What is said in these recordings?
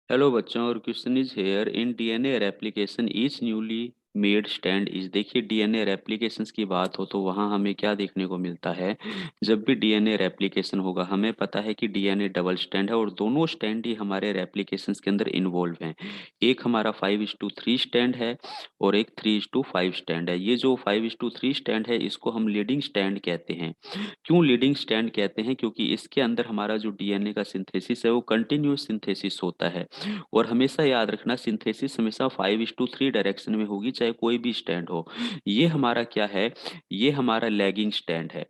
Hello बच्चों, और question is here in DNA replication is newly made stand is. देखिए, DNA रेप्लिकेशंस की बात हो तो वहाँ हमें क्या देखने को मिलता है। जब भी डीएनए रेप्लिकेशन होगा, हमें पता है कि डीएनए डबल स्टैंड है और दोनों स्टैंड ही हमारे रेप्लिकेशंस के अंदर इन्वॉल्व हैं। एक हमारा 5:3 स्टैंड है और एक 3:5 स्टैंड है। ये जो 5:3 स्टैंड है, इसको हम लीडिंग स्टैंड कहते हैं। क्यों लीडिंग स्टैंड कहते हैं? क्योंकि इसके अंदर हमारा जो डीएनए का सिंथेसिस है वो कंटिन्यूस सिंथेसिस होता है। और हमेशा याद रखना, सिंथेसिस हमेशा 5:3 डायरेक्शन में होगी, चाहे कोई भी स्टैंड हो। ये हमारा क्या है? ये हमारा लैगिंग स्टैंड है।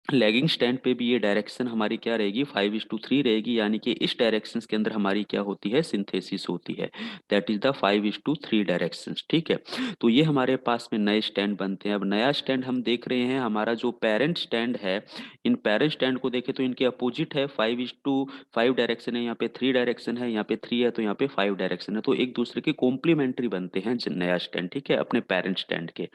लैगिंग स्टैंड पे भी ये डायरेक्शन हमारी क्या रहेगी? 5:3 रहेगी, यानी कि इस डायरेक्शन के अंदर हमारी क्या होती है? सिंथेसिस होती है। That is the 5:3 direction. ठीक है। तो ये हमारे पास में नए स्टैंड बनते हैं। अब नया स्टैंड हम देख रहे हैं, हमारा जो पेरेंट स्टैंड है, इन पेरेंट स्टैंड को देखें तो इनके अपोजिट है। 5:5 डायरेक्शन है, यहाँ पे 3 डायरेक्शन है, यहाँ पे 3 है तो यहाँ पे 5 डायरेक्शन है। तो एक दूसरे के कॉम्प्लीमेंट्री बनते हैं नया स्टैंड, ठीक है, अपने पेरेंट स्टैंड के।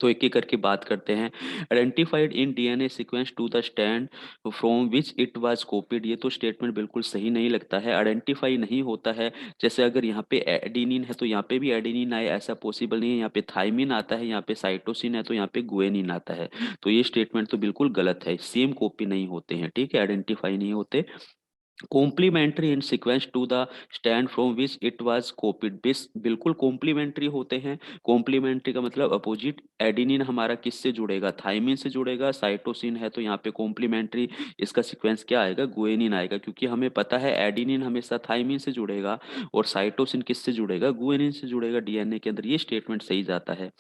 तो एक एक करके बात करते हैं। Identified in DNA sequence to the strand from which it was copied. ये तो स्टेटमेंट बिल्कुल सही नहीं लगता है। आइडेंटिफाई नहीं होता है। जैसे अगर यहाँ पे एडेनिन है तो यहाँ पे भी एडेनिन आए, ऐसा पॉसिबल नहीं है। यहाँ पे थाइमिन आता है, यहाँ पे साइटोसिन है तो यहाँ पे गुएनिन आता है। तो ये स्टेटमेंट तो बिल्कुल गलत है। सेम कॉपी नहीं होते हैं, ठीक है, आइडेंटिफाई नहीं होते। Complementary in sequence to the strand from which it was copied. बिस बिल्कुल कॉम्प्लीमेंट्री होते हैं। कॉम्प्लीमेंट्री का मतलब अपोजिट। एडिनिन हमारा किससे जुड़ेगा? थाइमिन से जुड़ेगा। साइटोसिन है तो यहाँ पे कॉम्प्लीमेंट्री इसका सीक्वेंस क्या आएगा? गुएनिन आएगा, क्योंकि हमें पता है एडिनिन हमेशा थाइमिन से जुड़ेगा और साइटोसिन किससे जुड़ेगा? गुएनिन से जुड़ेगा डीएनए के अंदर। ये स्टेटमेंट सही जाता है।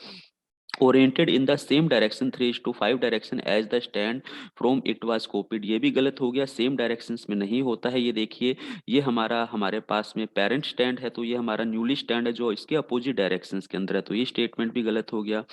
Oriented in the same direction 3:5 direction as the strand from it was copied. ये भी गलत हो गया। सेम डायरेक्शंस में नहीं होता है। ये देखिए, ये हमारे पास में पेरेंट स्टैंड है तो ये हमारा न्यूली स्टैंड है जो इसके अपोजिट डायरेक्शंस के अंदर है। तो ये स्टेटमेंट भी गलत हो गया।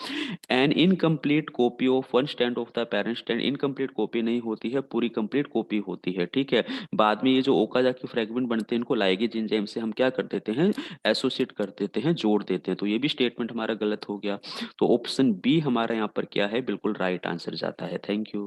N incomplete copy of one stand of the parent stand. Incomplete copy नहीं होती है, पूरी कंप्लीट कॉपी होती है, ठीक है। बाद में ये जो ओकाजाकी फ्रेगमेंट बनते हैं, इनको लाइगेज एंजाइम से हम क्या कर देते हैं? एसोसिएट कर देते हैं, जोड़ देते हैं। तो ये भी स्टेटमेंट हमारा गलत हो गया। तो ऑप्शन बी हमारा यहाँ पर क्या है? बिल्कुल राइट आंसर जाता है। Thank you.